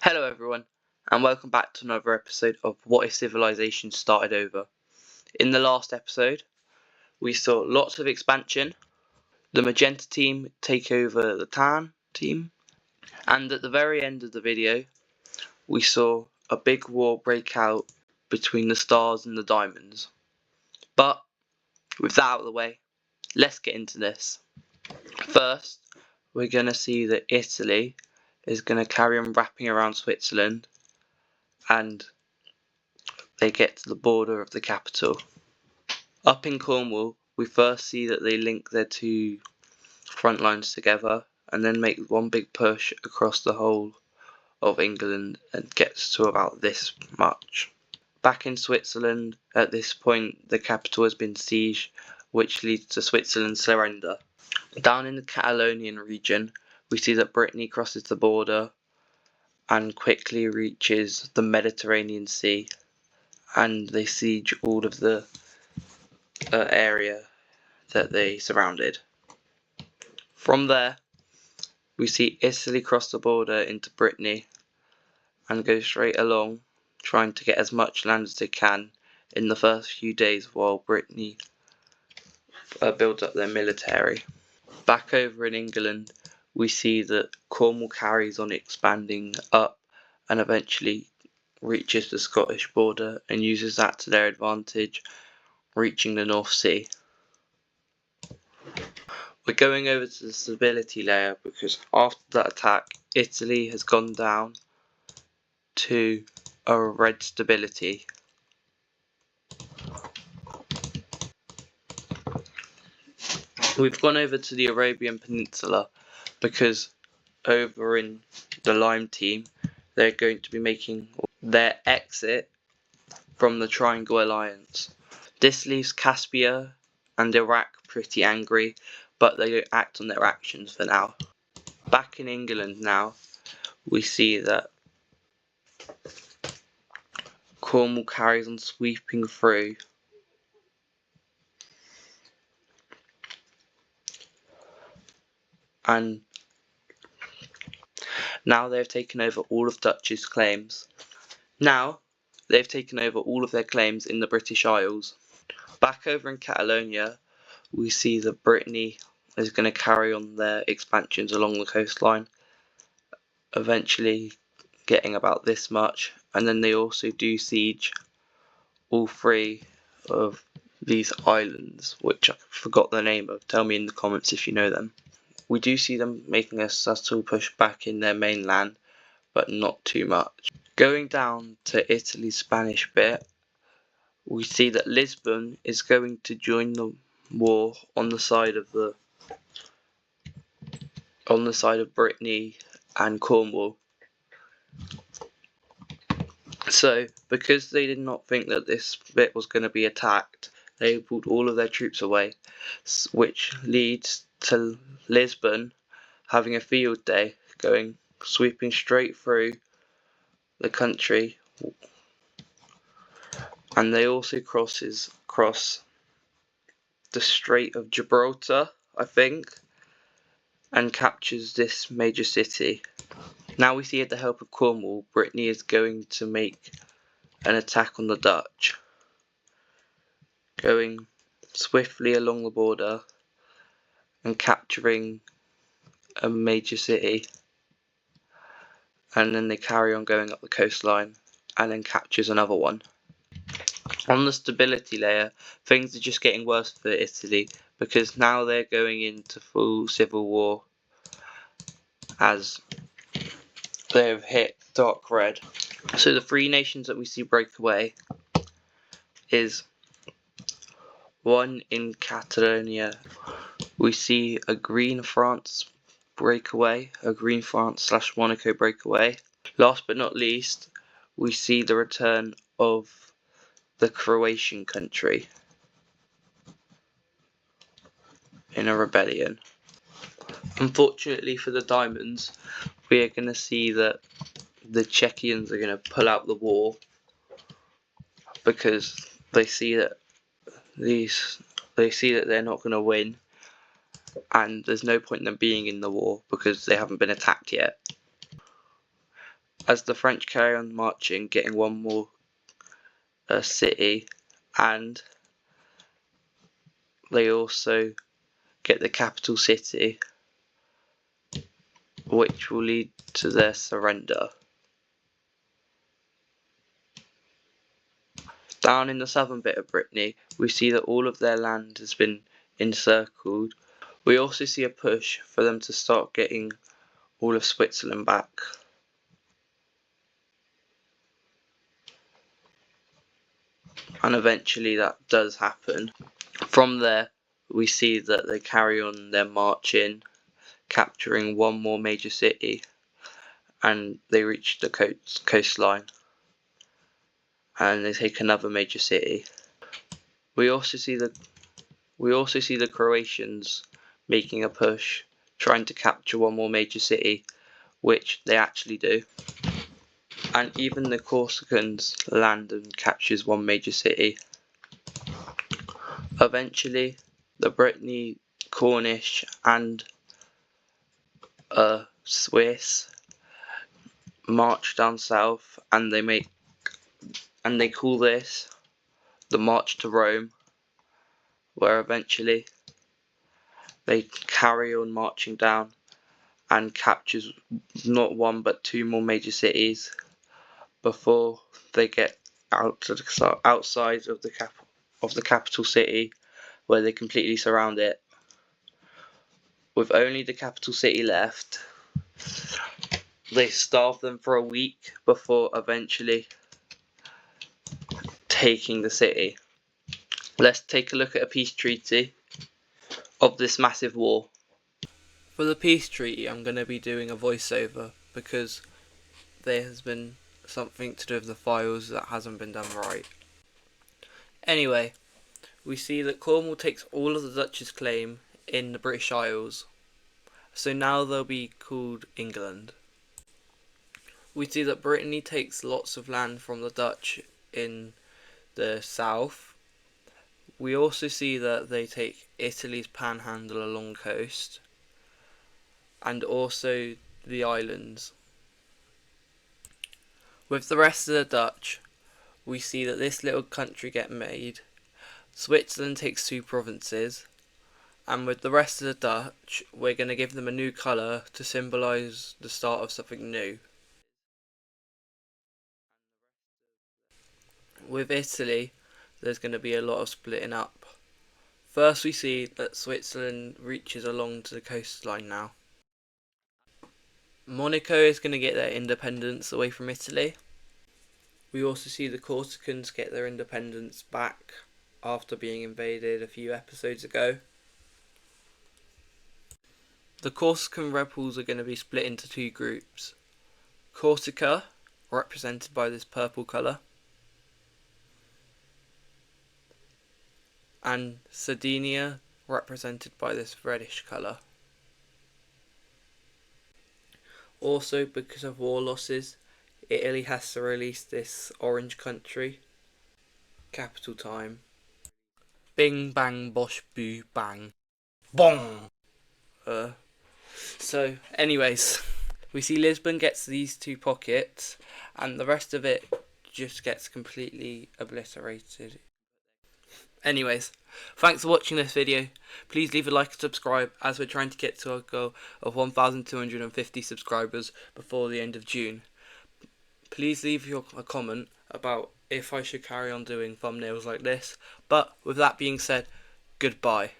Hello everyone, and welcome back to another episode of What If Civilization Started Over. In the last episode, we saw lots of expansion, the magenta team take over the tan team, and at the very end of the video, we saw a big war break out between the Stars and the Diamonds. But, with that out of the way, let's get into this. First, we're going to see that Italy is going to carry on wrapping around Switzerland, and they get to the border of the capital. Up in Cornwall, we first see that they link their two front lines together and then make one big push across the whole of England and gets to about this much. Back in Switzerland, at this point, the capital has been sieged, which leads to Switzerland's surrender. Down in the Catalonian region, we see that Brittany crosses the border and quickly reaches the Mediterranean Sea, and they siege all of the area that they surrounded. From there, we see Italy cross the border into Brittany and go straight along, trying to get as much land as they can in the first few days while Brittany builds up their military. Back over in England, we see that Cornwall carries on expanding up and eventually reaches the Scottish border and uses that to their advantage, reaching the North Sea. We're going over to the stability layer because after that attack, Italy has gone down to a red stability. We've gone over to the Arabian Peninsula because over in the Lime team, they're going to be making their exit from the Triangle Alliance. This leaves Caspia and Iraq pretty angry, but they don't act on their actions for now. Back in England now, we see that Cornwall carries on sweeping through. And now they've taken over all of Dutch's claims. Now they've taken over all of their claims in the British Isles. Back over in Catalonia, we see that Brittany is going to carry on their expansions along the coastline, eventually getting about this much, and then they also do siege all three of these islands, which I forgot the name of. Tell me in the comments if you know them. We do see them making a subtle push back in their mainland, but not too much. Going down to Italy's Spanish bit, we see that Lisbon is going to join the war on the side of Brittany and Cornwall. So, because they did not think that this bit was going to be attacked, they pulled all of their troops away, which leads to Lisbon having a field day, sweeping straight through the country, and they also cross the Strait of Gibraltar, I think, and captures this major city. Now we see, with the help of Cornwall, Brittany is going to make an attack on the Dutch, going swiftly along the border and capturing a major city, and then they carry on going up the coastline and then captures another one. On the stability layer, things are just getting worse for Italy because now they're going into full civil war as they have hit dark red. So the three nations that we see break away is one in Catalonia. We see a green France breakaway, a green France/Monaco breakaway. Last but not least, we see the return of the Croatian country in a rebellion. Unfortunately for the Diamonds, we are going to see that the Czechians are going to pull out the war because they see that they're not going to win, and there's no point in them being in the war because they haven't been attacked yet. as the French carry on marching, getting one more city, and they also get the capital city, which will lead to their surrender. Down in the southern bit of Brittany, we see that all of their land has been encircled. We also see a push for them to start getting all of Switzerland back. And eventually that does happen. From there, we see that they carry on their march in, capturing one more major city, and they reach the coastline, and they take another major city. We also see the Croatians making a push, trying to capture one more major city, which they actually do. And even the Corsicans land and captures one major city. Eventually, the Brittany, Cornish, and Swiss march down south, and they call this the March to Rome, where eventually they carry on marching down and captures not one but two more major cities before they get outside of the capital city, where they completely surround it. With only the capital city left, they starve them for a week before eventually taking the city. Let's take a look at a peace treaty of this massive war. For the peace treaty, I'm going to be doing a voiceover because there has been something to do with the files that hasn't been done right. Anyway, we see that Cornwall takes all of the Dutch's claim in the British Isles, so now they'll be called England. We see that Brittany takes lots of land from the Dutch in the south. We also see that they take Italy's panhandle along the coast, and also the islands. With the rest of the Dutch, we see that this little country get made. Switzerland takes 2 provinces, and with the rest of the Dutch, we're going to give them a new colour to symbolise the start of something new. With Italy, there's going to be a lot of splitting up. First we see that Switzerland reaches along to the coastline now. Monaco is going to get their independence away from Italy. We also see the Corsicans get their independence back after being invaded a few episodes ago. The Corsican rebels are going to be split into 2 groups. Corsica, represented by this purple colour, and Sardinia, represented by this reddish colour. Also, because of war losses, Italy has to release this orange country. Capital time. Bing bang bosh boo bang. Bong! So, anyways, we see Lisbon gets these 2 pockets, and the rest of it just gets completely obliterated. Anyways, thanks for watching this video. Please leave a like and subscribe, as we're trying to get to our goal of 1,250 subscribers before the end of June. Please leave a comment about if I should carry on doing thumbnails like this. But with that being said, goodbye.